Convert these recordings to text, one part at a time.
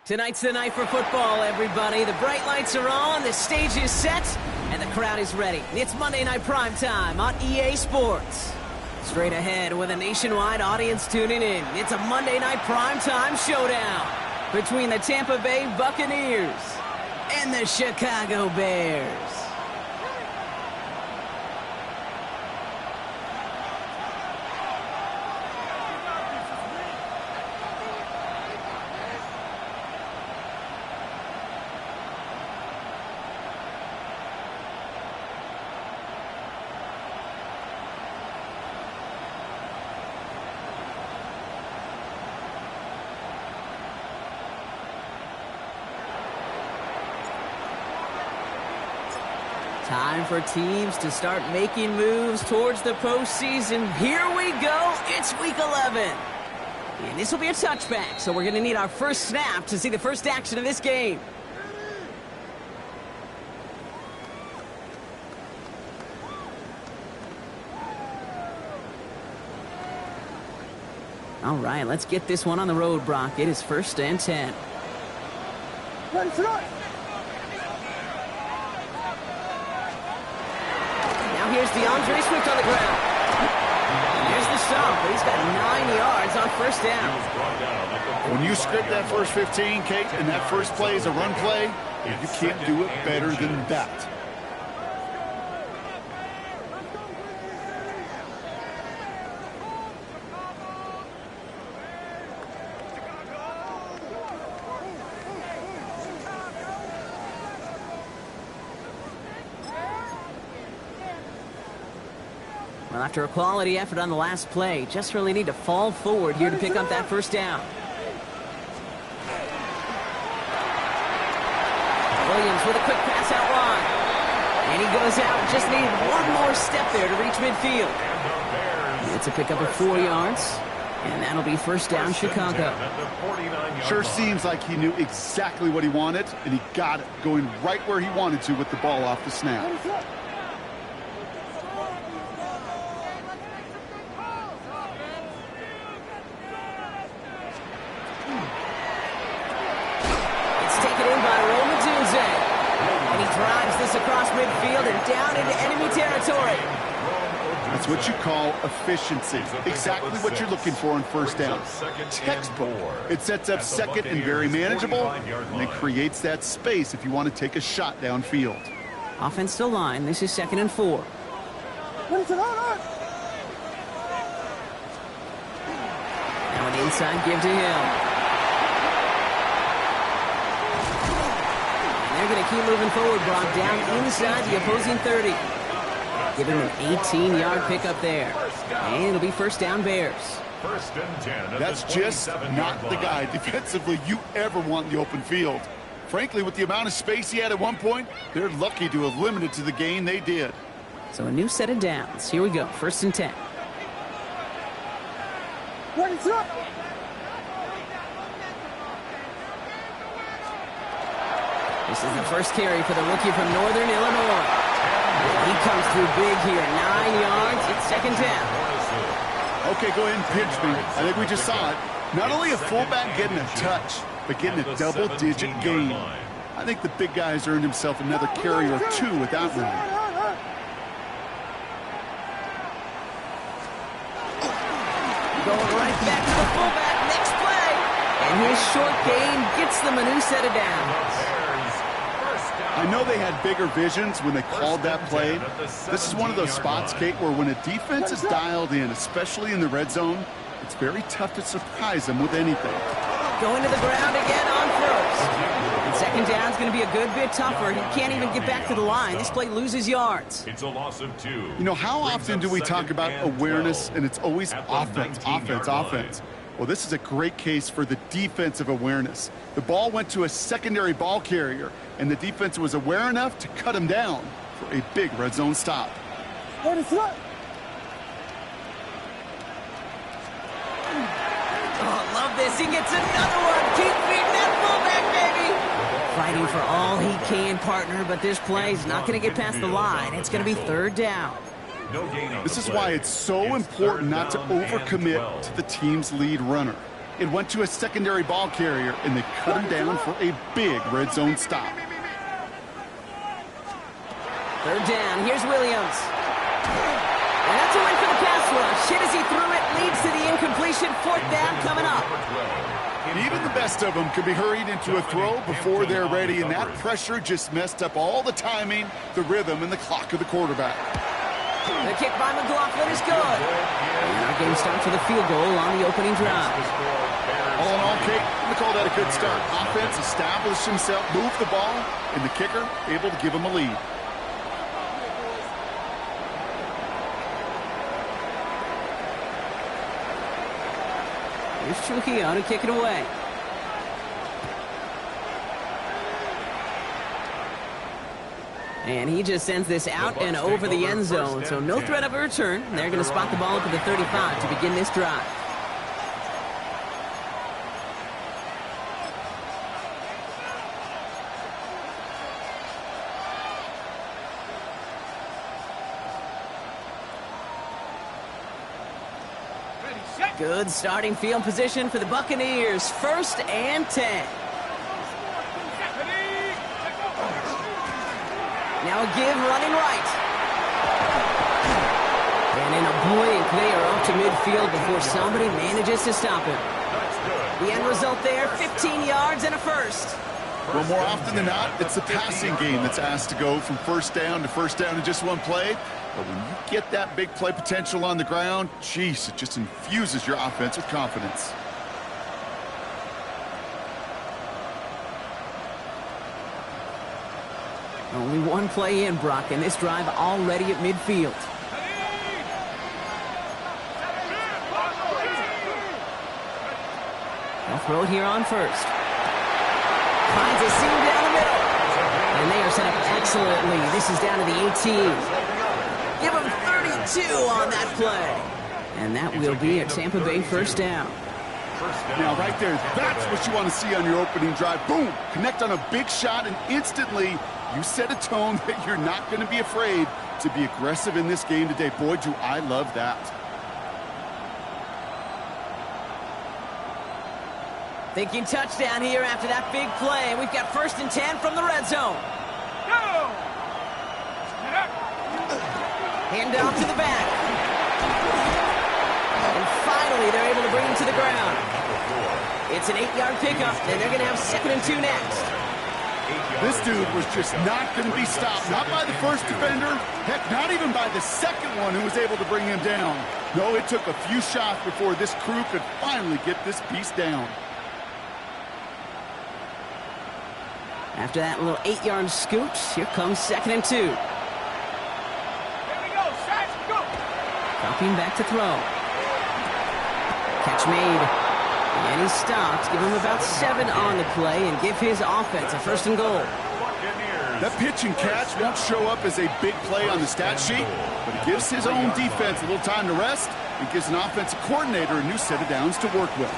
Tonight's the night for football, everybody. The bright lights are on, the stage is set, and the crowd is ready. It's Monday Night Primetime on EA Sports. Straight ahead with a nationwide audience tuning in, it's a Monday Night Primetime showdown between the Tampa Bay Buccaneers and the Chicago Bears. Time for teams to start making moves towards the postseason. Here we go. It's Week 11. And this will be a touchback, so we're going to need our first snap to see the first action of this game. All right, let's get this one on the road, Brock. It is 1st and 10. Ready, start. Here's DeAndre Swift on the ground. And there's the stop, but he's got 9 yards on 1st down. When you script that first 15, Kate, and that first play is a run play, you can't do it better than that. Well, after a quality effort on the last play, just really need to fall forward here to pick up that 1st down. Williams with a quick pass out wide. And he goes out, just needed one more step there to reach midfield. It's a pickup of 4 yards, and that'll be 1st down Chicago. Sure seems like he knew exactly what he wanted, and he got it, going right where he wanted to with the ball off the snap. Drives this across midfield and down into enemy territory. That's what you call efficiency. Exactly what you're looking for on 1st down. Textbook. It sets up 2nd and very manageable, and it creates that space if you want to take a shot downfield. Offense still line. This is 2nd and 4. Now an inside give to Hill. They're going to keep moving forward, Brock, down inside the opposing 30. Give him an 18-yard pickup there. And it'll be 1st down Bears. 1st and 10. That's just not the guy defensively you ever want in the open field. Frankly, with the amount of space he had at one point, they're lucky to have limited to the gain they did. So a new set of downs. Here we go, 1st and 10. Ready, start. This is the first carry for the rookie from Northern Illinois. He comes through big here. 9 yards. It's 2nd down. Okay, go ahead and pinch me. I think we just saw it. Not only a fullback getting a touch, but getting a double-digit gain. I think the big guy's earned himself another carry or 2 with that one. Going right back to the fullback. Next play. And his short gain gets them a new set of downs. I know they had bigger visions when they called that play. This is one of those spots, Kate, where when a defense is dialed in, especially in the red zone, it's very tough to surprise them with anything. Going to the ground again on 1st. And 2nd down's going to be a good bit tougher. He can't even get back to the line. This play loses yards. It's a loss of 2. You know, how often do we talk about awareness, and it's always offense, offense, offense? Well, this is a great case for the defensive awareness. The ball went to a secondary ball carrier, and the defense was aware enough to cut him down for a big red zone stop. Oh, love this. He gets another one. Keep beating that fullback, baby. Fighting for all he can, partner, but this play's not going to get past the line. It's going to be 3rd down. This is why it's so important not to overcommit to the team's lead runner. It went to a secondary ball carrier, and they cut him down for a big red zone stop. Third down. Here's Williams. And that's a win for the pass rush. Hit as he threw it. Leads to the incompletion. Fourth down coming up. Even the best of them could be hurried into a throw before they're ready, and that pressure just messed up all the timing, the rhythm, and the clock of the quarterback. The kick by McLaughlin is good. And our game starts with a field goal on the opening drive. All in all, Kate, I'm going to call that a good start. Offense established himself, moved the ball, and the kicker able to give him a lead. Here's Trujillo to kick it away. And he just sends this out and over the end zone, so no threat of a return. They're going to spot the ball up at the 35 to begin this drive. Good starting field position for the Buccaneers. 1st and 10. Now a give running right. And in a blink, they are up to midfield before somebody manages to stop him. The end result there, 15 yards and a first. Well, more often than not, it's the passing game that's asked to go from first down in just one play. But when you get that big play potential on the ground, geez, it just infuses your offense with confidence. Only one play in, Brock, and this drive already at midfield. They'll throw it here on first. Finds a seam down the middle. And they are set up excellently. This is down to the 18. Give him 32 on that play. And that will be a Tampa Bay first down. Now, right there, that's what you want to see on your opening drive. Boom! Connect on a big shot, and instantly you set a tone that you're not going to be afraid to be aggressive in this game today. Boy, do I love that. Thinking touchdown here after that big play. We've got 1st and 10 from the red zone. Go! Hand off to the back. And finally, they're able to bring him to the ground. It's an 8-yard pickup, and they're going to have 2nd and 2 next. This dude was just not going to be stopped. Not by the first defender. Heck, not even by the second one who was able to bring him down. No, it took a few shots before this crew could finally get this piece down. After that little 8-yard scoot, here comes 2nd and 2. Here we go, Sash, go! Copying back to throw. Catch made. And he stops. Give him about 7 on the play and give his offense a 1st and goal. That pitch and catch won't show up as a big play on the stat sheet, but it gives his own defense a little time to rest and gives an offensive coordinator a new set of downs to work with.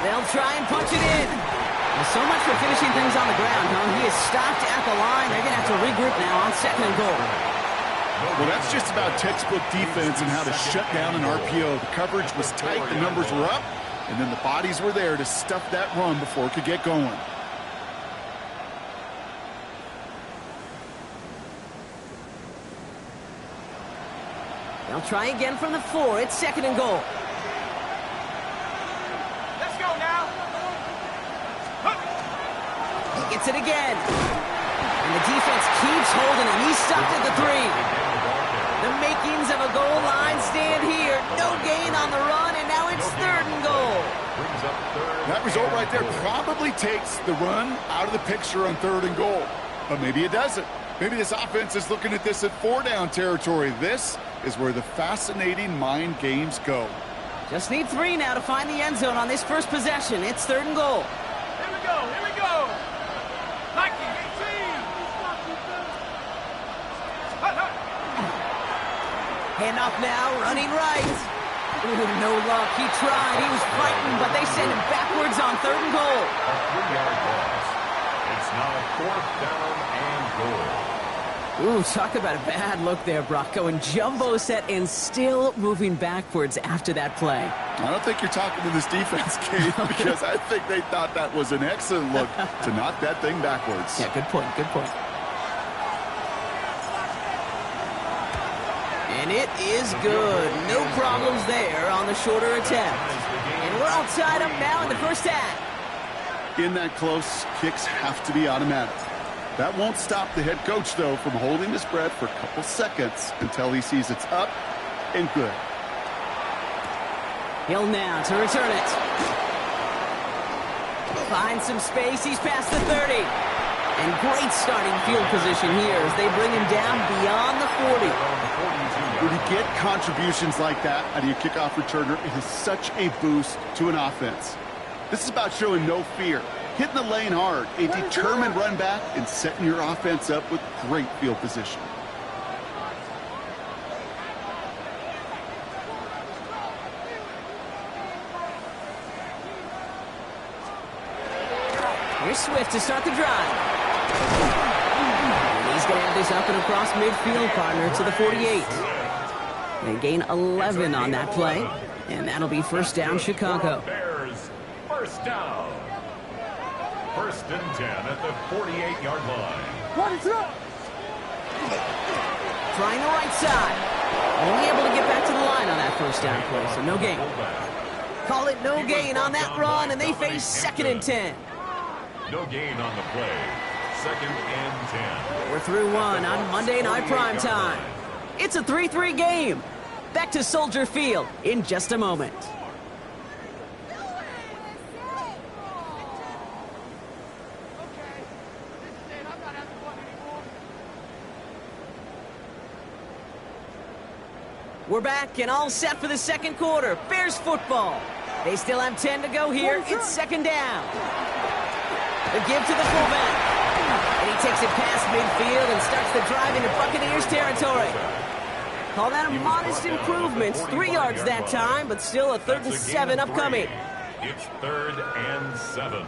They'll try and punch it in. Well, so much for finishing things on the ground, huh? He is stopped at the line. They're going to have to regroup now on 2nd and goal. Well, that's just about textbook defense and how to shut down an RPO. The coverage was tight, the numbers were up, and then the bodies were there to stuff that run before it could get going. They'll try again from the 4. It's 2nd and goal. Let's go now. He gets it again. And the defense keeps holding him. He's stopped at the 3. The makings of a goal line stand here. No gain on the run, and now it's 3rd and goal. That result right there probably takes the run out of the picture on 3rd and goal. But maybe it doesn't. Maybe this offense is looking at this at 4-down territory. This is where the fascinating mind games go. Just need 3 now to find the end zone on this first possession. It's 3rd and goal. Here we go, here we go. Mikey, 18. Handoff now, running right. Ooh, no luck. He tried. He was frightened, but they send him backwards on 3rd and goal. A 3-yard loss. It's now 4th down and goal. Ooh, talk about a bad look there, Brock. Going jumbo set and still moving backwards after that play. I don't think you're talking to this defense, Kate, because I think they thought that was an excellent look to knock that thing backwards. Yeah, good point, good point. And it is good. No problems there on the shorter attempt. And we're all tied up now in the first half. In that close, kicks have to be automatic. That won't stop the head coach, though, from holding his breath for a couple seconds until he sees it's up and good. Hill now to return it. Finds some space. He's past the 30. And great starting field position here as they bring him down beyond the 40. When you get contributions like that out of your kickoff returner, it is such a boost to an offense. This is about showing no fear, hitting the lane hard, a determined run back, and setting your offense up with great field position. Here's Swift to start the drive. And he's going to have this up and across midfield, partner, to the 48. They gain 11 on that play, and that'll be first down, Chicago. Bears, first down. First and 10 at the 48-yard line. Trying the right side. Only able to get back to the line on that first down play, so no gain. Call it no gain on that run, and they face second and 10. No gain on the play. Second and 10. We're through one on Monday Night Primetime. It's a 3-3 game. Back to Soldier Field in just a moment. We're back and all set for the second quarter. Bears football. They still have 10 to go here. It's second down. The give to the fullback. And he takes it past midfield and starts the drive into Buccaneers territory. Call that a modest improvement. 3 yards that time, but still a 3rd and 7 upcoming. It's 3rd and 7.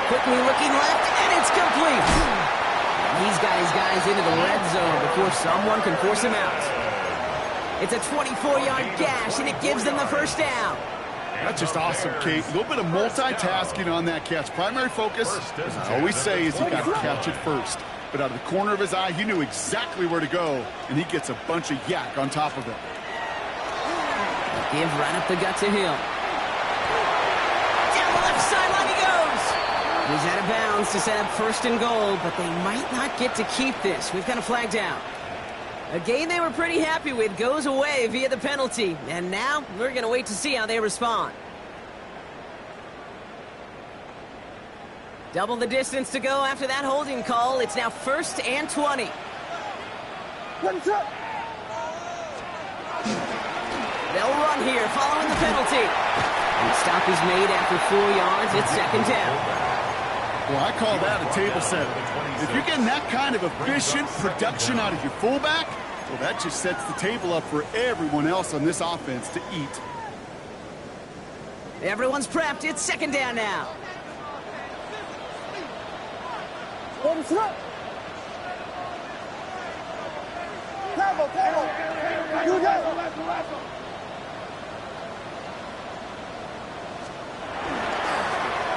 Quickly looking left, and it's complete. He's got his guys into the red zone before someone can force him out. It's a 24-yard gash, and it gives them the first down. That's just awesome, Kate. A little bit of multitasking on that catch. Primary focus, as I always say, is you got to catch it first. But out of the corner of his eye, he knew exactly where to go, and he gets a bunch of yak on top of it. Give right up the gut to Hill. Down the left sideline he goes. He's out of bounds to set up 1st and goal, but they might not get to keep this. We've got a flag down. A game they were pretty happy with goes away via the penalty. And now we're going to wait to see how they respond. Double the distance to go after that holding call. It's now 1st and 20. They'll run here following the penalty. And stop is made after 4 yards. It's second down. Well, I call that a table setter. If you're getting that kind of efficient production out of your fullback, well, that just sets the table up for everyone else on this offense to eat. Everyone's prepped. It's second down now.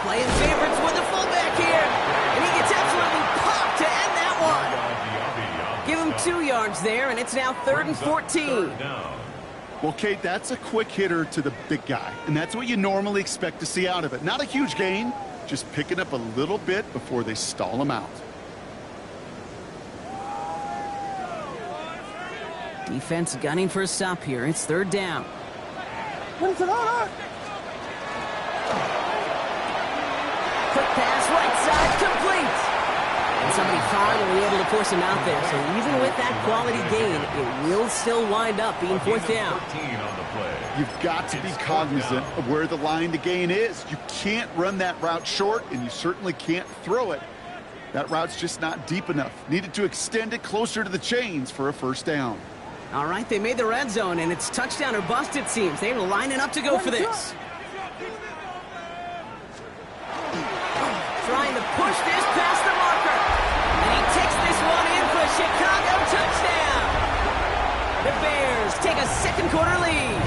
Playing favorites with the fullback here. And he gets absolutely popped to end that one. Give him 2 yards there, and it's now 3rd and 14. Well, Kate, that's a quick hitter to the big guy, and that's what you normally expect to see out of it. Not a huge gain, just picking up a little bit before they stall him out. Defense gunning for a stop here. It's 3rd down. Quick pass, right side, complete. And somebody finally able to force him out there. So even with that quality gain, it will still wind up being 4th down. You've got to be cognizant of where the line to gain is. You can't run that route short, and you certainly can't throw it. That route's just not deep enough. Needed to extend it closer to the chains for a 1st down. All right, they made the red zone, and it's touchdown or bust, it seems. They were lining up to go for this. Trying to push this past the marker. And he takes this one in for a Chicago touchdown. The Bears take a second quarter lead.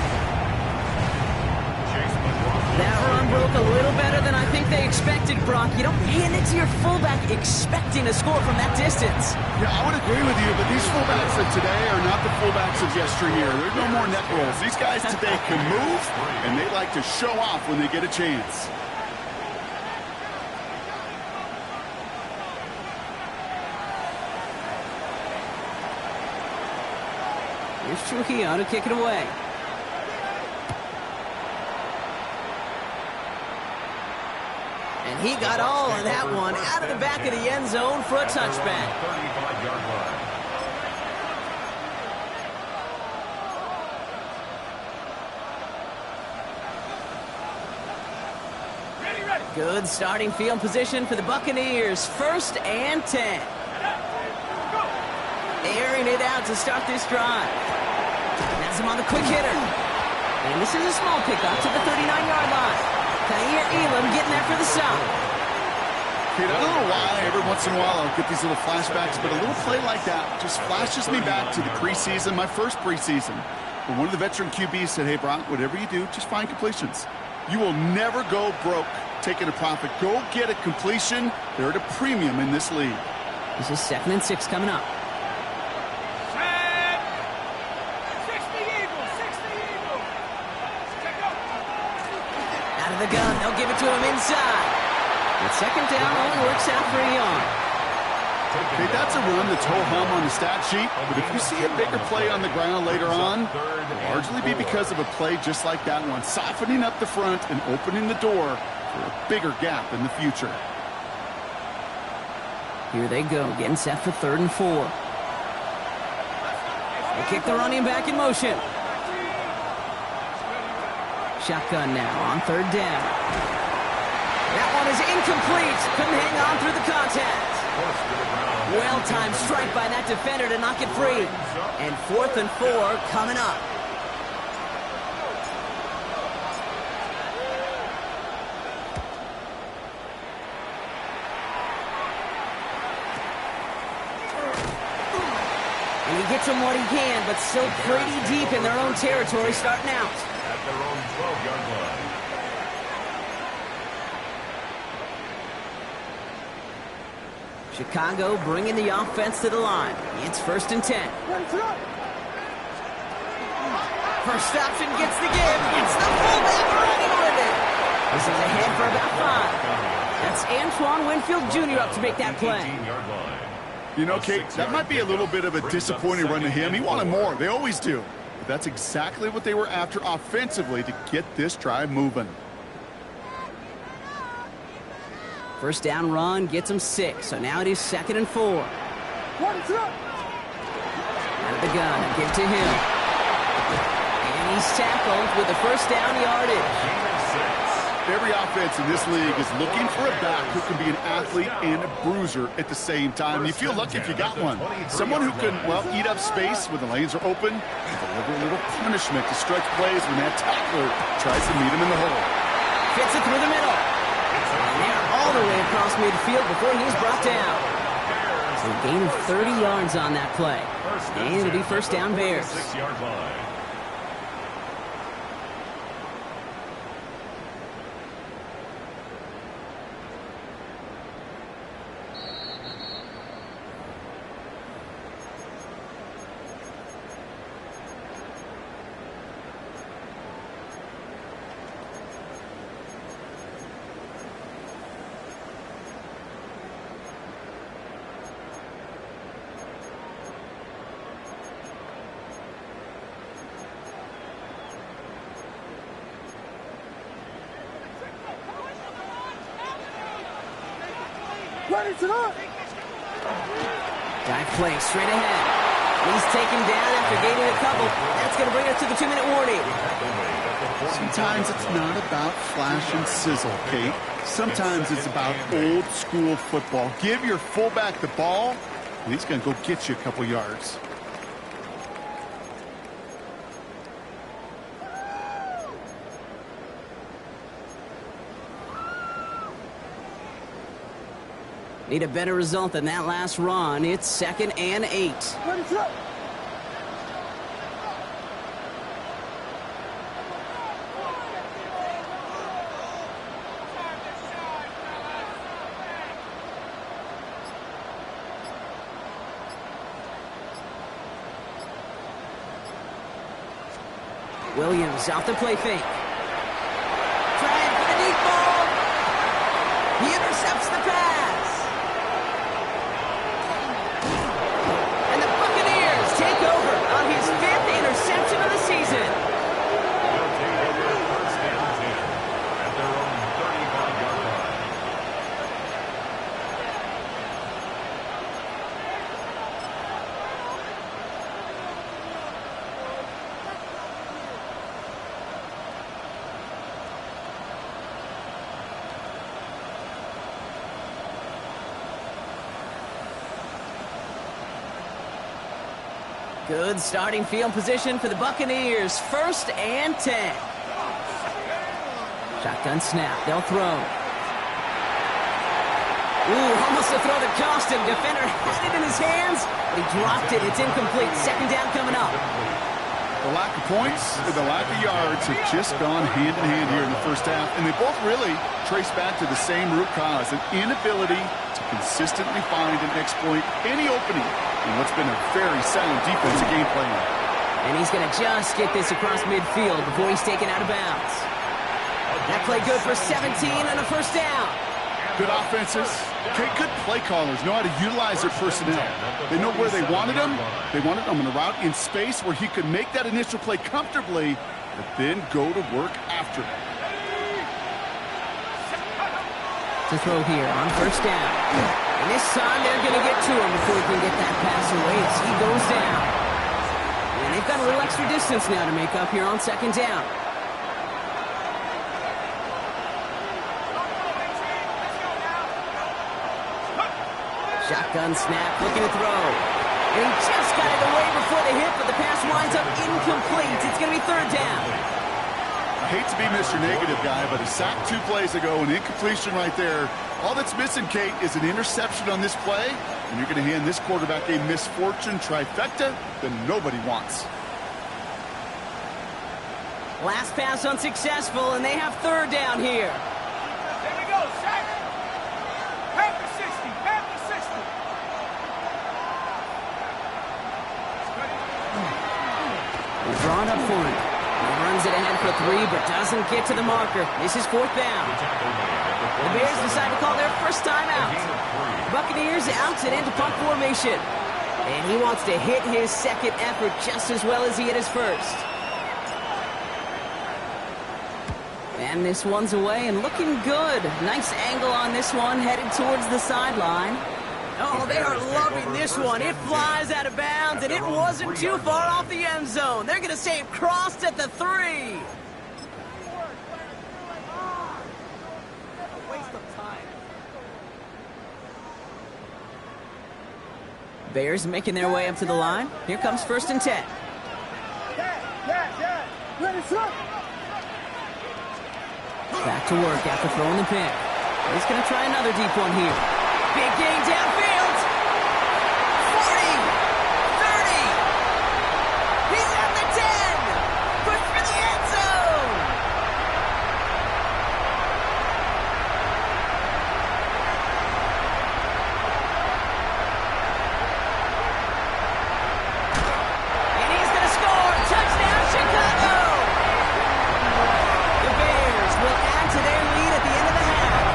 That run broke a little better than I think they expected, Brock. You don't hand it to your fullback expecting a score from that distance. Yeah, I would agree with you, but these fullbacks of today are not the fullbacks of yesteryear. There's no more net rolls. These guys today can move, and they like to show off when they get a chance. Here's Trujillo to kick it away. And he got all of that one out of the back of the end zone for a touchback. 35-yard line. Good starting field position for the Buccaneers. 1st and 10. Airing it out to start this drive. Has him on the quick hitter. And this is a small pickup to the 39-yard line. Kaiir Elam getting there for the stop. Okay, I don't know why every once in a while I'll get these little flashbacks, but a little play like that just flashes me back to the preseason, my first preseason. When one of the veteran QBs said, hey, Brock, whatever you do, just find completions. You will never go broke taking a profit. Go get a completion. They're at a premium in this league. This is 2nd and 6 coming up. Out of the gun, they'll give it to him inside. And 2nd down only works out for a yard. Okay, that's a run that's ho-hum on the stat sheet, but if you see a bigger play on the ground later on, it'll largely be because of a play just like that one, softening up the front and opening the door for a bigger gap in the future. Here they go, getting set for 3rd and 4. They kick the running back in motion. Shotgun now on 3rd down. That one is incomplete. Couldn't hang on through the contact. Well-timed strike by that defender to knock it free. And 4th and 4 coming up. And he gets him what he can, but still pretty deep in their own territory starting out. At their own 12-yard line. Chicago bringing the offense to the line. It's 1st and 10. First option gets the give. It's the fullback running with it. This is ahead for about 5. That's Antoine Winfield Jr. up to make that play. 18-yard line. You know, Kate, that might be a little bit of a disappointing run to him. He wanted more. They always do. But that's exactly what they were after offensively to get this drive moving. First down run gets him 6. So now it is 2nd and 4. Out of the gun, give to him. And he's tackled with the first down yardage. Every offense in this league is looking for a back who can be an athlete and a bruiser at the same time. You feel lucky if you got one. Someone who can, well, eat up space when the lanes are open and deliver a little punishment to stretch plays when that tackler tries to meet him in the hole. Fits it through the middle. And they're all the way across midfield before he's brought down. So a gain of 30 yards on that play. And it'll be first down Bears. 6-yard line. Dive play straight ahead. He's taken down after gaining a couple. That's going to bring us to the 2-minute warning. Sometimes it's not about flash and sizzle, Kate. Sometimes it's about old school football. Give your fullback the ball, and he's going to go get you a couple yards. Need a better result than that last run. It's 2nd and 8. Williams off the play fake. Trying for the deep ball. He intercepts the pass. And the Buccaneers take over on his 5th interception of the season. They'll take over first and 10 at their own 35-yard line. Good starting field position for the Buccaneers. 1st and 10. Shotgun snap. They'll throw. Ooh, almost a throw that cost him. Defender had it in his hands, but he dropped it. It's incomplete. 2nd down coming up. The lack of points and the lack of yards have just gone hand in hand here in the first half, and they both really trace back to the same root cause, an inability to consistently find and exploit any opening in what's been a very sound defensive game plan. And he's going to just get this across midfield before he's taken out of bounds. That play good for 17 and a 1st down. Good offenses. Okay, good play callers know how to utilize their personnel. They know where they wanted them. They wanted them in a route in space where he could make that initial play comfortably, but then go to work after it. To throw here on 1st down. And this time they're going to get to him before he can get that pass away as he goes down. And they've got a little extra distance now to make up here on 2nd down. Shotgun snap, looking to throw. And he just got it away before the hit, but the pass winds up incomplete. It's going to be 3rd down. I hate to be Mr. Negative guy, but a sack 2 plays ago, an incompletion right there. All that's missing, Kate, is an interception on this play, and you're going to hand this quarterback a misfortune trifecta that nobody wants. Last pass unsuccessful, and they have 3rd down here. There we go, sack. Half the 60, half the 60. They're drawn up for him. He runs it ahead for 3, but doesn't get to the marker. This is 4th down. The Bears decide to call their first time out. Buccaneers out and into punt formation. And he wants to hit his 2nd effort just as well as he hit his 1st. And this one's away and looking good. Nice angle on this one, headed towards the sideline. Oh, they are loving this one. It flies out of bounds, and it wasn't too far off the end zone. They're going to say it crossed at the 3. Bears making their way up to the line. Here comes 1st and 10. Back to work after throwing the pick. He's going to try another deep one here. Big gain downfield. 40, 30. He's at the 10. Push for the end zone. And he's going to score. Touchdown, Chicago. The Bears will add to their lead at the end of the half.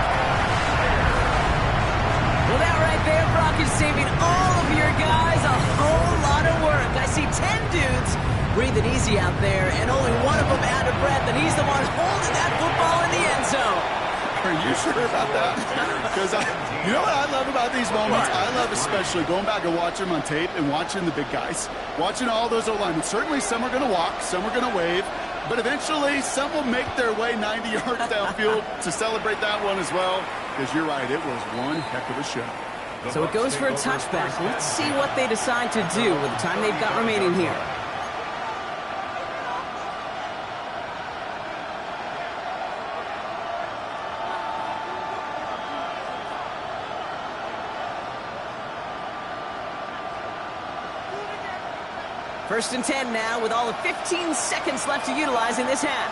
Well, that right there, Brock, is saving all of your guys a whole lot of work. I see 10 dudes breathing easy out there, and only one of them out of breath, and he's the one holding that football in the end zone. Are you sure about that? Because you know what I love about these moments? I love especially going back and watching them on tape and watching the big guys. Watching all those O-linemen. Certainly some are going to walk, some are going to wave, but eventually some will make their way 90 yards downfield to celebrate that one as well. Because you're right, it was one heck of a show. So it goes for a touchback. Let's see what they decide to do with the time they've got remaining here. First and 10 now with all of 15 seconds left to utilize in this half.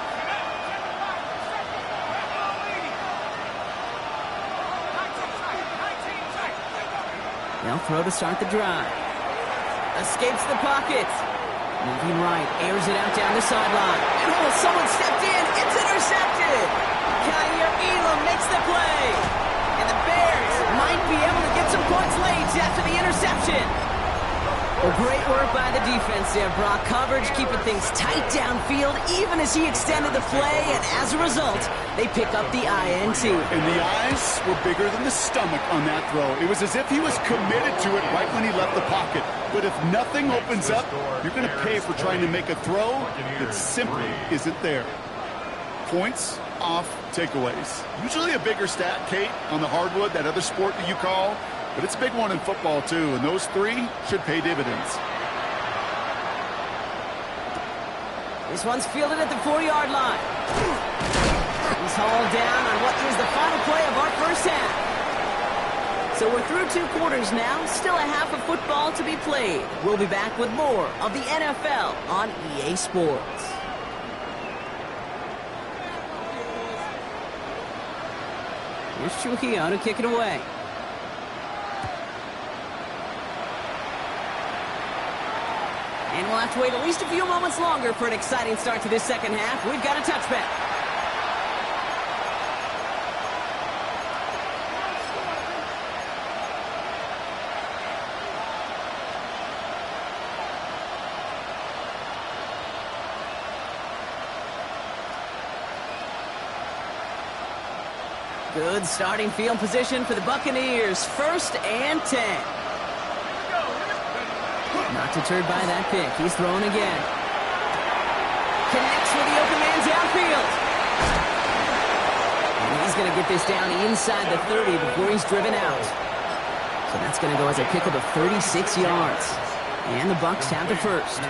They'll throw to start the drive. Escapes the pocket. Moving right, airs it out down the sideline. And oh, someone stepped in. It's intercepted. Kyer Elam makes the play. And the Bears might be able to get some points late after the interception. Well, great work by the defense there, Brock. Coverage keeping things tight downfield even as he extended the play. And as a result, they pick up the INT. And the eyes were bigger than the stomach on that throw. It was as if he was committed to it right when he left the pocket. But if nothing opens up, you're going to pay for trying to make a throw that simply isn't there. Points off takeaways. Usually a bigger stat, Kate, on the hardwood, that other sport that you call. But it's a big one in football, too. And those three should pay dividends. This one's fielded at the 4-yard line. He's hauled down on what is the final play of our first half. So we're through 2 quarters now. Still a half of football to be played. We'll be back with more of the NFL on EA Sports. Here's Trujillo to kick it away. And we'll have to wait at least a few moments longer for an exciting start to this second half. We've got a touchback. Good starting field position for the Buccaneers. First and 10. Not deterred by that pick. He's throwing again. Connects with the open man downfield. And he's going to get this down inside the 30 before he's driven out. So that's going to go as a pickup of 36 yards. And the Bucs have the first.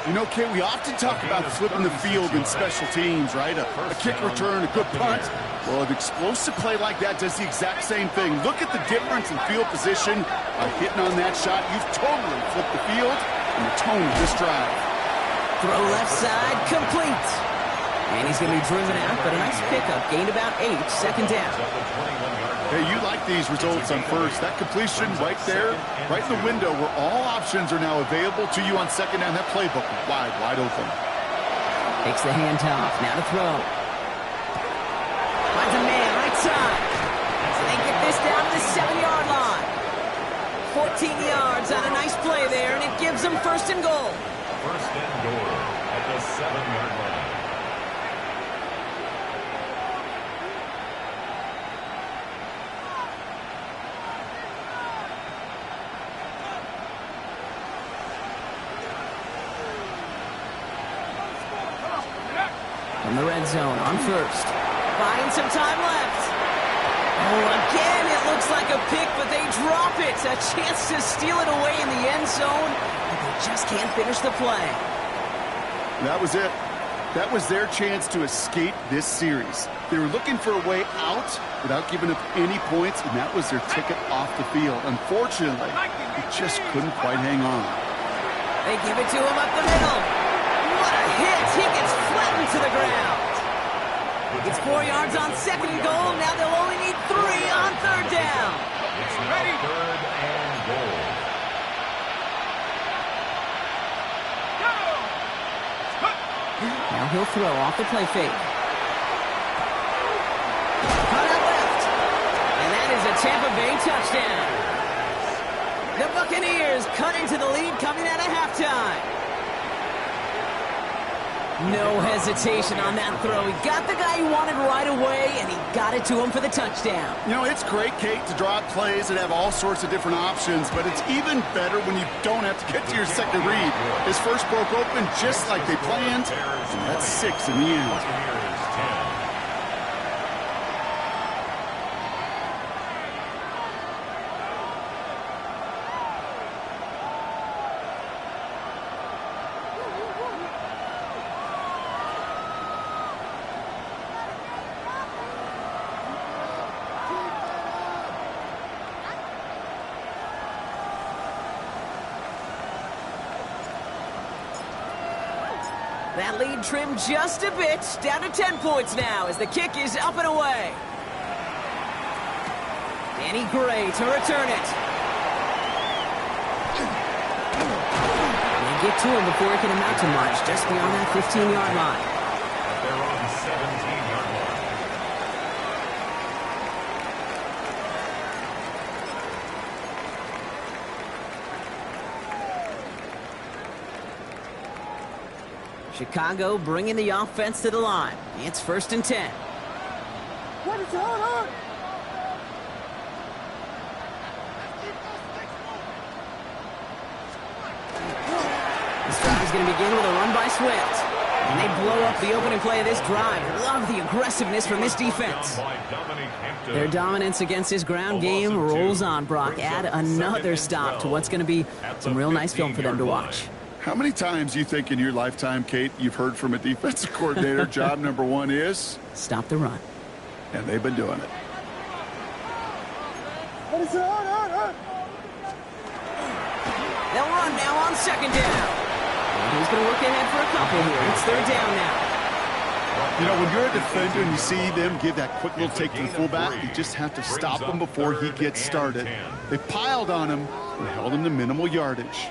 You know, Kate, we often talk about flipping the field in special teams, right? A kick return, a good punt. Well, an explosive play like that does the exact same thing. Look at the difference in field position. By hitting on that shot, you've totally flipped the field and the tone of this drive. Throw left side, complete. And he's going to be driven out, but a nice pickup. Gained about 8, second down. Hey, you like these results on first. That completion right there, right in the window where all options are now available to you on second down. That playbook wide open. Takes the handoff. Now to throw. Finds a man right side. So they get this down to the 7-yard line. 14 yards on a nice play there, and it gives them first and goal. First and goal at the 7-yard line. In the red zone on first. Buying some time left. Oh, again, it looks like a pick, but they drop it. A chance to steal it away in the end zone, but they just can't finish the play. That was it. That was their chance to escape this series. They were looking for a way out without giving up any points, and that was their ticket off the field. Unfortunately, they just couldn't quite hang on. They give it to him up the middle. What a hit! He gets flattened to the ground. It's 4 yards on second and goal. Now they'll only need 3 on third down. It's ready. Third and goal. Now he'll throw off the play fake. Cut out left. And that is a Tampa Bay touchdown. The Buccaneers cut into the lead coming out of halftime. No hesitation on that throw. He got the guy he wanted right away, and he got it to him for the touchdown. You know, it's great, Kate, to draw up plays and have all sorts of different options, but it's even better when you don't have to get to your second read. His first broke open just like they planned, and that's 6 in the end. That lead trimmed just a bit, down to 10 points now as the kick is up and away. Danny Gray to return it. They get to him before it can amount to much, just beyond that 15-yard line. They're on the 17-yard line. Chicago bringing the offense to the line. It's 1st and 10. What is going on? This drive is going to begin with a run by Swift. And they blow up the opening play of this drive. Love the aggressiveness from this defense. Their dominance against his ground game rolls on, Brock. Add another stop to what's going to be some real nice film for them to watch. How many times do you think in your lifetime, Kate, you've heard from a defensive coordinator, job number one is? Stop the run. And they've been doing it. What is going on? They'll run now on 2nd down. And he's going to look ahead for a couple here. It's 3rd down now. You know, when you're a defender and you see them give that quick little take to the fullback, you just have to stop him before he gets started. They piled on him and held him to minimal yardage.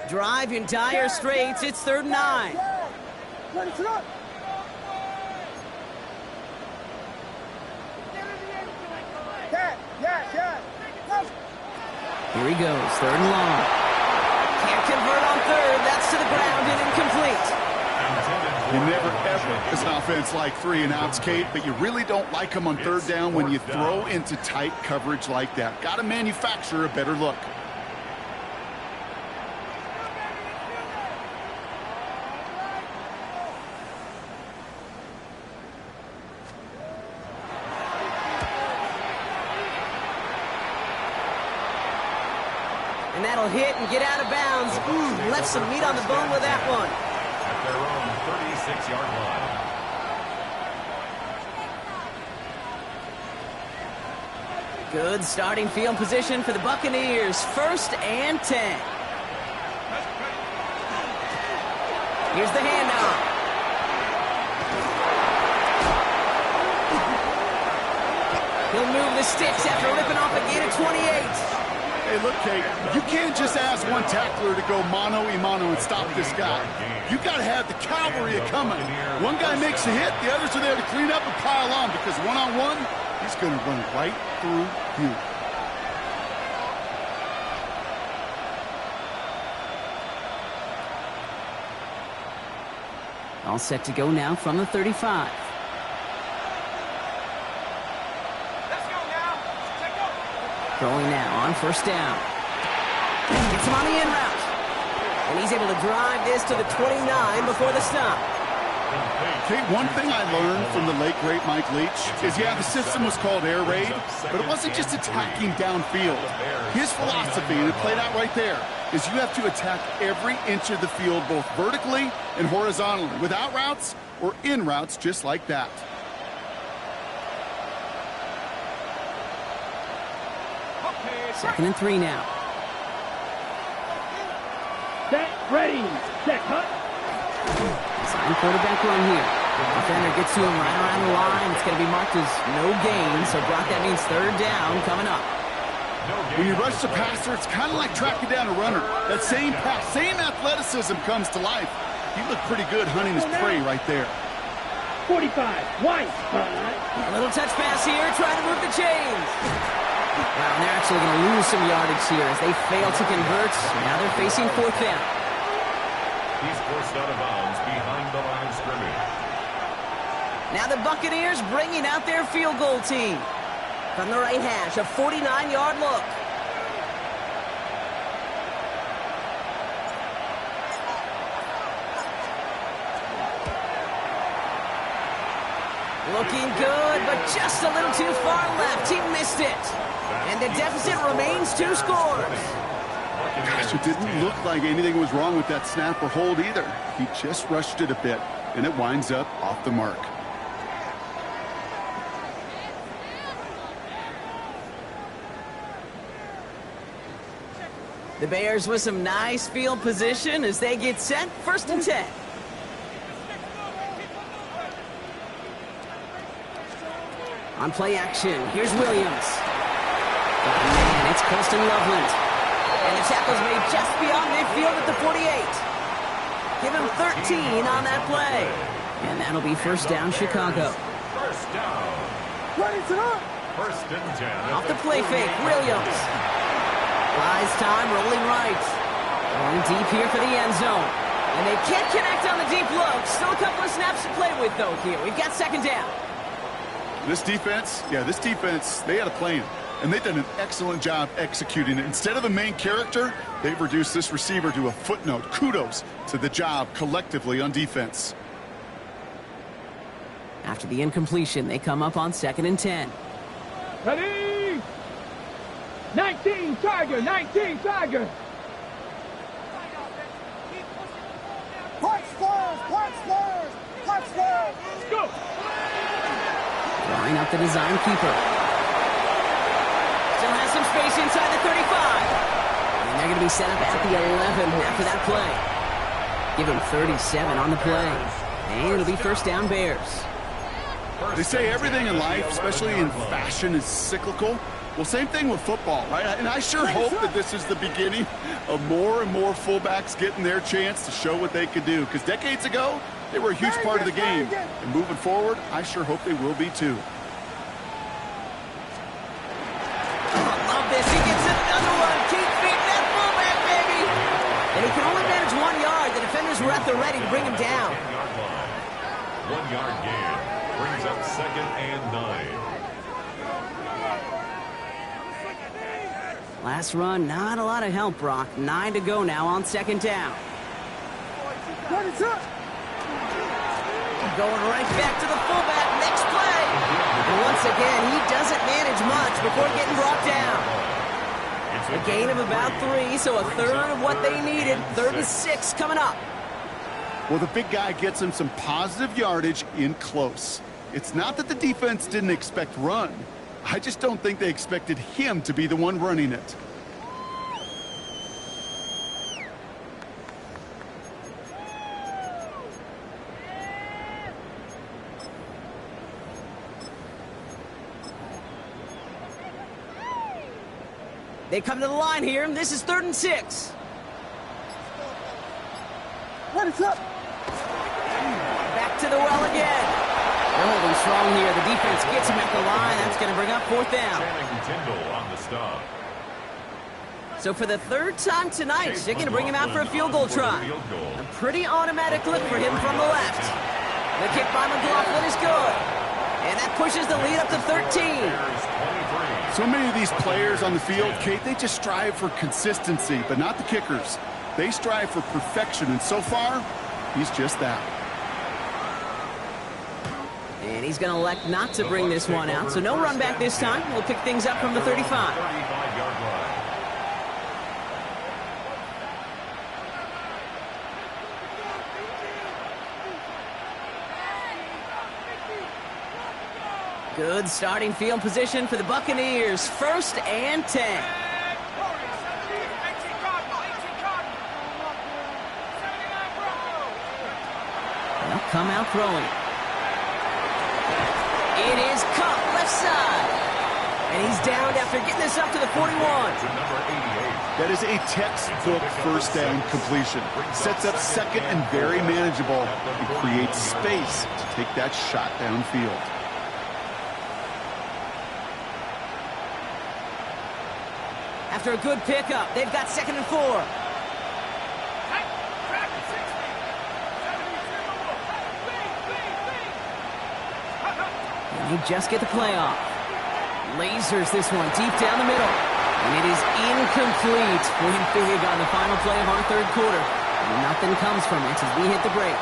Drive in dire straits. It's 3rd and 9. What is it up? Yeah. Here he goes, 3rd and long. Can't convert on 3rd. That's to the ground and incomplete. You never, ever, as an offense, like 3 and outs, Kate, but you really don't like them on 3rd down when you throw into tight coverage like that. Got to manufacture a better look. And that'll hit and get out of bounds. Left some meat on the bone with that one. At their own 36-yard line. Good starting field position for the Buccaneers. 1st and 10. Here's the handoff. He'll move the sticks after ripping off a gain of 28. Hey, look, Kate, you can't just ask one tackler to go mano-a-mano and stop this guy. You got to have the cavalry coming. One guy makes a hit, the others are there to clean up and pile on, because one-on-one, he's going to run right through you. All set to go now from the 35. Throwing now on 1st down. Gets him on the in route. And he's able to drive this to the 29 before the stop. Kate, one thing I learned from the late, great Mike Leach is, yeah, the system was called air raid, but it wasn't just attacking downfield. His philosophy, and it played out right there, is you have to attack every inch of the field, both vertically and horizontally, with out routes or in routes just like that. 2nd and 3 now. Set, ready, set, cut. Sign quarterback run here. Defender gets to him right around the line. It's going to be marked as no gain. So, Brock, that means 3rd down coming up. When you rush the passer, it's kind of like tracking down a runner. That same pass, same athleticism comes to life. He looked pretty good hunting his prey right there. 45, White. A little touch pass here, trying to move the chains. Wow, and they're actually going to lose some yardage here as they fail to convert. Now they're facing 4th down. He's forced out of bounds behind the line of scrimmage. Now the Buccaneers bringing out their field goal team. From the right hash, a 49-yard look. Looking good, but just a little too far left. He missed it. And the deficit remains 2 scores. Gosh, it didn't look like anything was wrong with that snap or hold either. He just rushed it a bit, and it winds up off the mark. The Bears with some nice field position as they get set. 1st and 10. On play action, here's Williams. Oh, man, it's Colston Loveland. And the tackle's made just beyond midfield at the 48. Give him 13 on that play. And that'll be 1st down, Chicago. 1st down. Ready to go. 1st and 10. Off the play fake, Williams. Buys time, rolling right. Going deep here for the end zone. And they can't connect on the deep look. Still a couple of snaps to play with, though, here. We've got 2nd down. This defense, they had a plan. And they've done an excellent job executing it. Instead of the main character, they've reduced this receiver to a footnote. Kudos to the job collectively on defense. After the incompletion, they come up on 2nd and 10. Ready? 19, Tiger, 19, Tiger. Punch first, punch first, punch first. Let's go. Line up the design keeper. Still has some space inside the 35. And they're going to be set up at the 11 after that play. Give him 37 on the play. And it'll be 1st down, Bears. They say everything in life, especially in fashion, is cyclical. Well, same thing with football, right? And I sure hope that this is the beginning of more and more fullbacks getting their chance to show what they could do. Because decades ago, they were a huge part of the game. And moving forward, I sure hope they will be too. Love this. He gets another one. Keep feeding that fullback, baby. And he can only manage 1 yard. The defenders were at the ready to bring him down. 1 yard gain brings up 2nd and 9. Last run, not a lot of help, Brock. 9 to go now on 2nd down. Going right back to the fullback. Next play. And once again, he doesn't manage much before getting brought down. A gain of about 3, so a third of what they needed. 3rd and 6 coming up. Well, the big guy gets him some positive yardage in close. It's not that the defense didn't expect run. I just don't think they expected him to be the one running it. They come to the line here, and this is 3rd and 6. What is up? Back to the well again. They're holding strong here. The defense gets him at the line. That's going to bring up 4th down. Channing Tindall on the stop. So for the 3rd time tonight, they're going to bring him out for a field goal try. A pretty automatic look for him from the left. The kick by McLaughlin is good. And that pushes the lead up to 13. So many of these players on the field, Kate, they just strive for consistency, but not the kickers. They strive for perfection, and so far, he's just that. And he's going to elect not to bring this one out, so no run back this time. We'll pick things up from the 35. 35-yard line. Good starting field position for the Buccaneers. 1st and 10. They'll come out throwing. It is Cup, left side. And he's downed after getting this up to the 41. To number 88. That is a textbook 1st down completion. Sets up 2nd and very manageable and creates space to take that shot downfield. After a good pickup, they've got 2nd and 4. And they just get the play off. Lasers this one deep down the middle. And it is incomplete. Pretty big on the final play of our 3rd quarter. And nothing comes from it as we hit the break.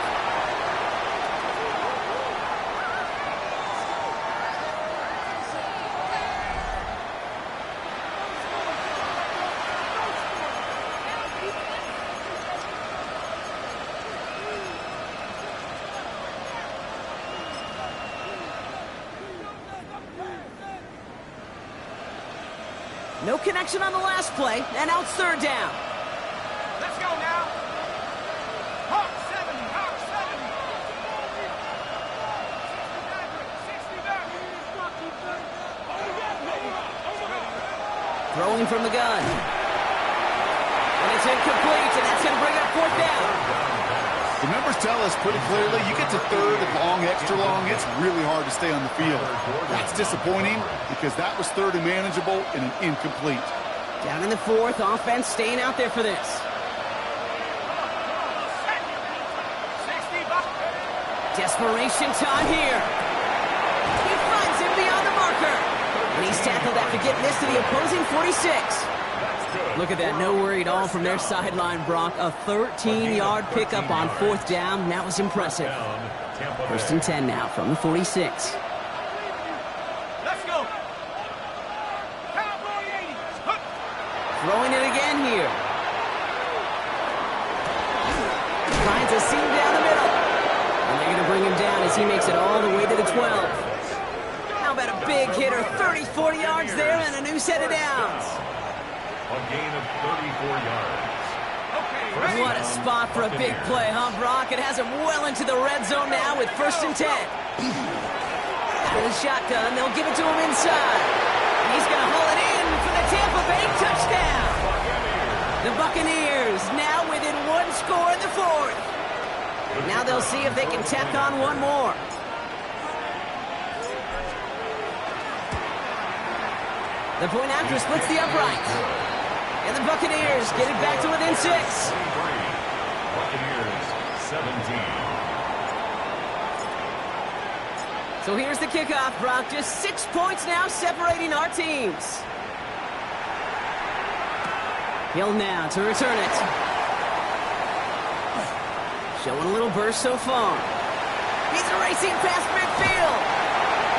No connection on the last play, and now it's third down. Let's go now. Hawk 7, Hawk 7. Throwing from the gun. And it's incomplete, and that's going to bring up fourth down. The numbers tell us pretty clearly, you get to third and long, extra long, it's really hard to stay on the field. That's disappointing because that was third and manageable and an incomplete. Down in the fourth, offense staying out there for this. Desperation time here. He finds him beyond the marker. And he's tackled after getting this to the opposing 46. Look at that, no worry at all from their sideline, Brock. A 13-yard pickup on fourth down. That was impressive. First and 10 now from the 46. Let's go. Cowboy 80. Throwing it again here. Finds a seam down the middle. And they're going to bring him down as he makes it all the way to the 12. How about a big hitter? 30, 40 yards there and a new set of downs. A gain of 34 yards. Okay, What a spot for a big play, huh, Brock? It has him well into the red zone now with first and 10. Out of the shotgun, they'll give it to him inside. And he's going to haul it in for the Tampa Bay touchdown. The Buccaneers now within one score in the fourth. Now they'll see if they can tack on one more. The point after splits the upright. And the Buccaneers get it back to within 6. Buccaneers 17. So here's the kickoff, Brock. Just 6 points now separating our teams. Hill now to return it. Showing a little burst so far. He's racing past midfield.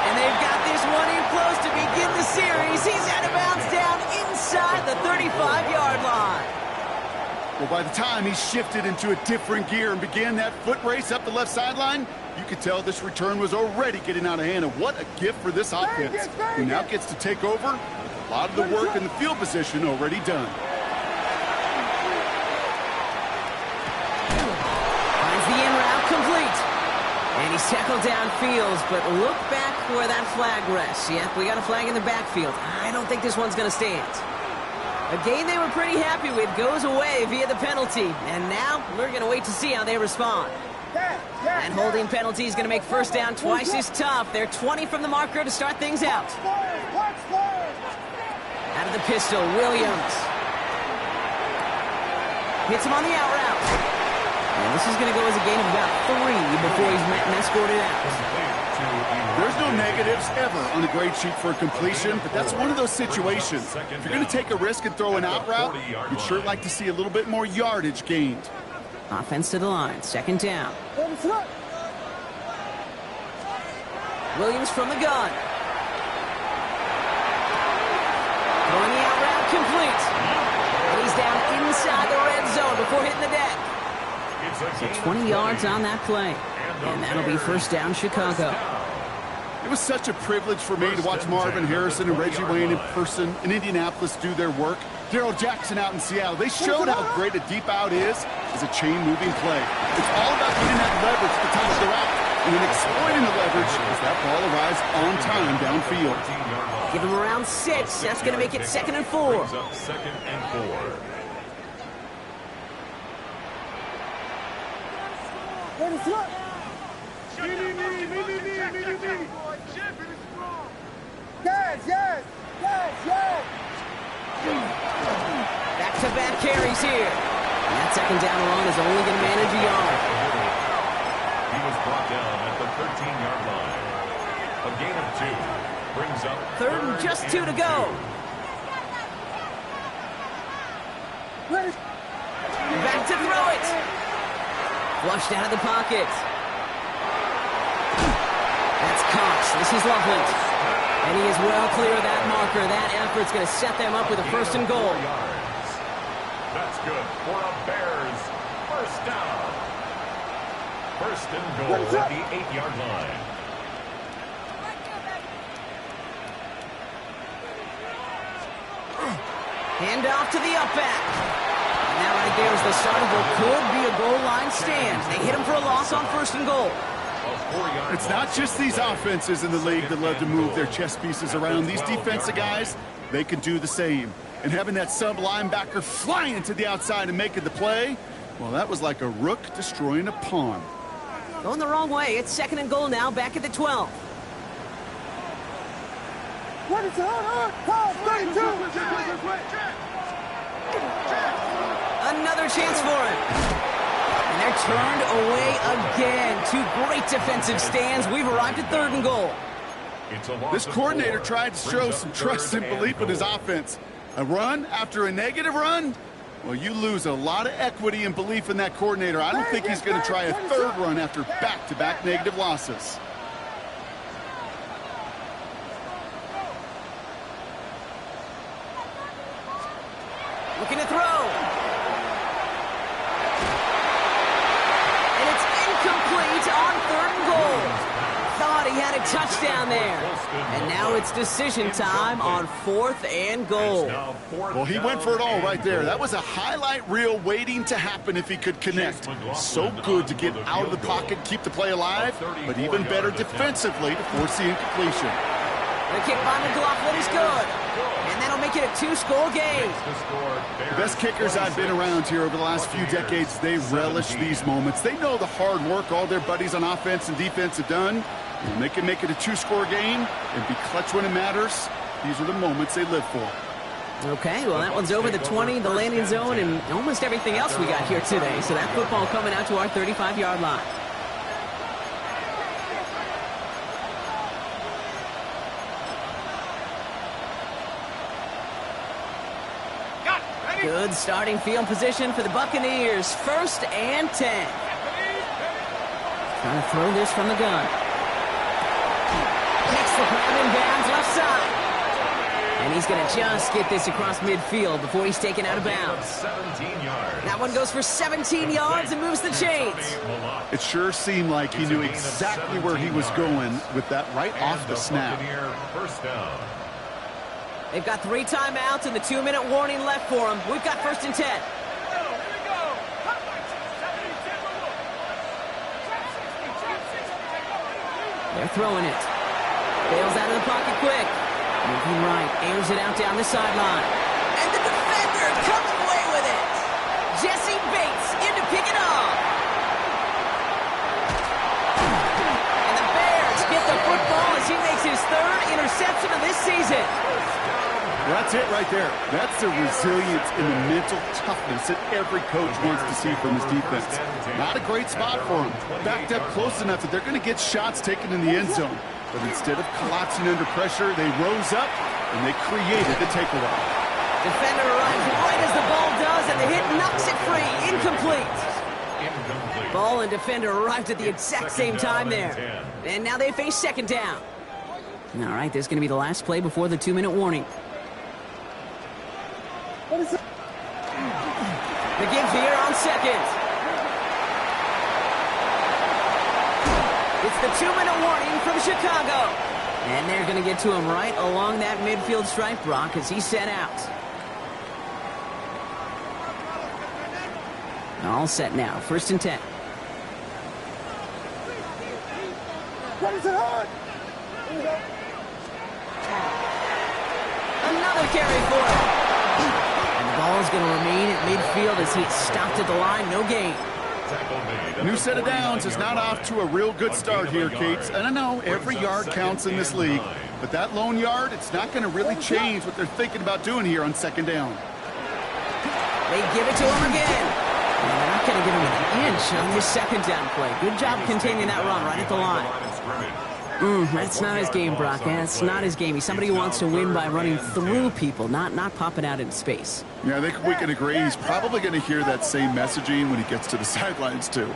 And they've got this one in close to begin the series. He's out of bounds down inside the 35-yard line. Well, by the time he shifted into a different gear and began that foot race up the left sideline, you could tell this return was already getting out of hand. And what a gift for this offense, who now gets to take over. A lot of the work in the field position already done. Finds the in route complete. And he's tackled downfield, but look back where that flag rests. Yep, we got a flag in the backfield. I don't think this one's going to stand. A game they were pretty happy with goes away via the penalty. And now we're going to wait to see how they respond. That holding penalty is going to make first down twice as tough. They're 20 from the marker to start things out. Out of the pistol, Williams. Hits him on the out route. And this is going to go as a gain of about 3 before he's met and escorted out. There's no negatives ever on the grade sheet for a completion, but that's one of those situations. If you're going to take a risk and throw an out route, you'd sure like to see a little bit more yardage gained. Offense to the line, second down. Williams from the gun. Throwing the out route complete. And he's down inside the red zone before hitting the deck. So 20 yards on that play. And that'll be first down, Chicago. It was such a privilege for me to watch Marvin Harrison and Reggie Wayne in person in Indianapolis do their work. Darryl Jackson out in Seattle. They showed how great a deep out is as a chain-moving play. It's all about getting that leverage at the time of the route and then exploiting the leverage as that ball arrives on time downfield. Give him around 6. That's going to make it second and 4. Second and 4. Back-to-back carries here. And that second down run is only going to manage a yard. He was brought down at the 13-yard line. A gain of 2 brings up Third and just 2 to go. Back to throw it. Flushed out of the pocket. That's Cox. This is Loveland. And he is well clear of that marker. That effort's going to set them up with a first and goal. That's good for a Bears first down. First and goal at the 8-yard line. Hand off to the up back. And that right there is the start of what could be a goal line stand. They hit him for a loss on 1st and goal. It's not just these offenses in the league that love to move their chess pieces around. These defensive guys, they can do the same. And having that sub linebacker flying to the outside and making the play, well, that was like a rook destroying a pawn. Going the wrong way. It's 2nd and goal now, back at the 12. Another chance for him. And they're turned away again. 2 great defensive stands. We've arrived at 3rd and goal. This coordinator tried to show some trust and belief in his offense. A run after a negative run? Well, you lose a lot of equity and belief in that coordinator. I don't think he's going to try a 3rd run after back-to-back negative losses. Looking to throw. And it's incomplete on 3rd and goal. Thought he had a touchdown there. And now it's decision time on 4th and goal. Well, he went for it all right there. That was a highlight reel waiting to happen if he could connect. So good to get out of the pocket, keep the play alive, but even better defensively to force the incompletion. The kick by McLaughlin is good. And that'll make it a 2-score game. The best kickers I've been around here over the last few decades, they relish these moments. They know the hard work all their buddies on offense and defense have done. And they can make it a 2-score game and be clutch when it matters. These are the moments they live for. Okay, well, that one's over the 20, the landing zone, and almost everything else we got here today. So that football coming out to our 35-yard line. Good starting field position for the Buccaneers. 1st and 10. Trying to throw this from the gun. Kicks the grab in bounds left side. And he's going to just get this across midfield before he's taken out of bounds. That one goes for 17 yards and moves the chains. It sure seemed like he knew exactly where he was going with that right off the snap. They've got 3 timeouts and the 2-minute warning left for them. We've got 1st and 10. They're throwing it. Bails out of the pocket quick. Moving right, airs it out down the sideline. And the defender comes away with it. Jesse Bates in to pick it off. And the Bears get the football as he makes his 3rd interception of this season. That's it right there. That's the resilience and the mental toughness that every coach wants to see from his defense. Not a great spot for him. Backed up close enough that they're going to get shots taken in the end zone. But instead of collapsing under pressure, they rose up and they created the takeaway. Defender arrives right as the ball does, and the hit knocks it free. Incomplete. Ball and defender arrived at the exact same time there. And now they face 2nd down. All right, this is going to be the last play before the 2-minute warning. The give here on 2nd. It's the 2-minute warning from Chicago. And they're going to get to him right along that midfield stripe, Brock, as he's set out. All set now. 1st and 10. Another carry for him. Ball's going to remain at midfield as he's stopped at the line. No gain. New set of downs is not off to a real good start here, Cates. And I know every yard counts in this league, but that lone yard, it's not going to really change what they're thinking about doing here on 2nd down. They give it to him again. And they're not going to give him an inch on this 2nd down play. Good job containing that run right at the line. That's not his game, Brock. That's not his game. He's somebody who wants to win by running through people, not popping out in space. Yeah, I think we can agree. He's probably going to hear that same messaging when he gets to the sidelines, too.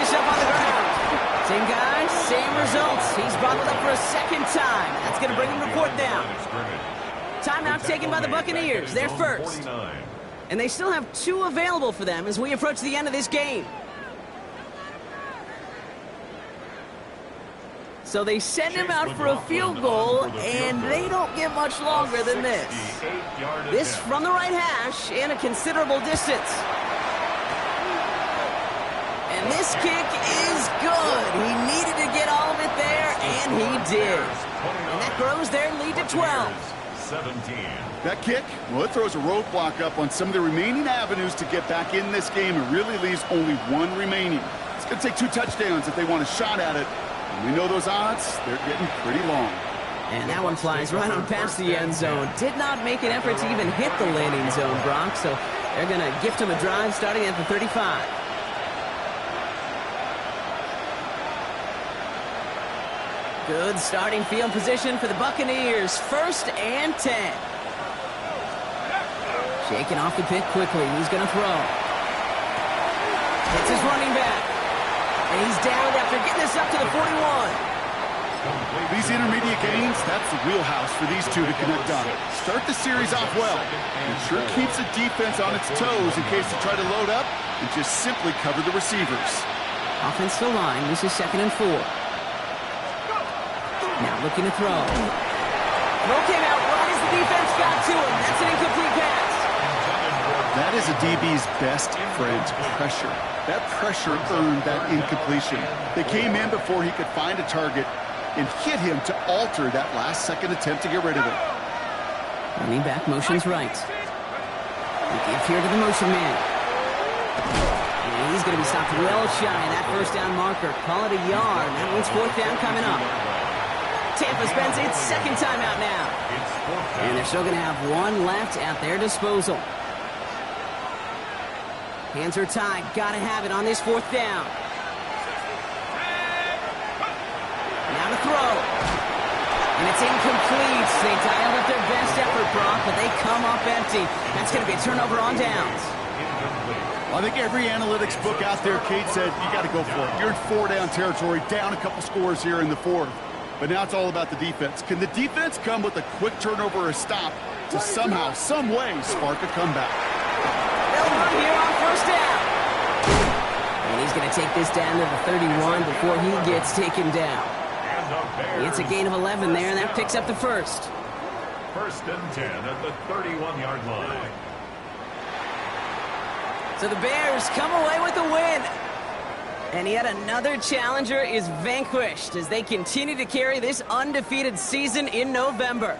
finish up on the ground. Same guy, same results. He's bottled up for a second time. That's going to bring him to fourth down. Timeout taken by the Buccaneers. They're first. And they still have 2 available for them as we approach the end of this game. So they send him out for a field goal, and they don't get much longer than this. This from the right hash and a considerable distance. And this kick is good. He needed to get all of it there, and he did. And that grows their lead to 12. 17. That kick, well, it throws a roadblock up on some of the remaining avenues to get back in this game. It really leaves only 1 remaining. It's going to take 2 touchdowns if they want a shot at it. And we know those odds, they're getting pretty long. And that one flies right on past the end zone. Did not make an effort to even hit the landing zone, Brock. So they're going to gift him a drive starting at the 35. Good starting field position for the Buccaneers. 1st and 10. Shaking off the pick quickly. He's going to throw. Hits his running back. And he's down after getting this up to the 41. These intermediate gains, that's the wheelhouse for these two to connect on. Start the series off well. It sure keeps the defense on its toes in case they try to load up and just simply cover the receivers. Offensive line. This is 2nd and 4. Now looking to throw. Throw came out right as the defense got to him. That's an incomplete pass. That is a DB's best friend, pressure. That pressure earned that incompletion. They came in before he could find a target and hit him to alter that last-second attempt to get rid of it. Running back motions right. He gives here to the motion man. And he's going to be stopped well shy of that 1st down marker. Call it a yard. That one's 4th down coming up. Tampa spends its 2nd timeout now. And they're still going to have 1 left at their disposal. Hands are tied. Got to have it on this 4th down. Now to throw. And it's incomplete. They dialed up their best effort, Brock, but they come up empty. That's going to be a turnover on downs. Well, I think every analytics book out there, Kate, said you got to go for it. You're in 4-down territory, down a couple scores here in the 4th. But now it's all about the defense. Can the defense come with a quick turnover or a stop to somehow, some way, spark a comeback? They'll run here on 1st down. And he's going to take this down to the 31 before he gets taken down. It's a gain of 11 there, and that picks up the 1st. 1st and 10 at the 31-yard line. So the Bears come away with a win. And yet another challenger is vanquished as they continue to carry this undefeated season in November.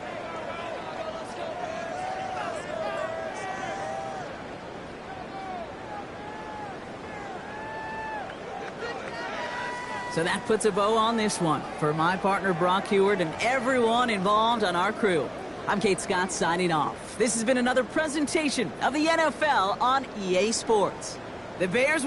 So that puts a bow on this one. For my partner Brock Heward and everyone involved on our crew, I'm Kate Scott signing off. This has been another presentation of the NFL on EA Sports. The Bears win.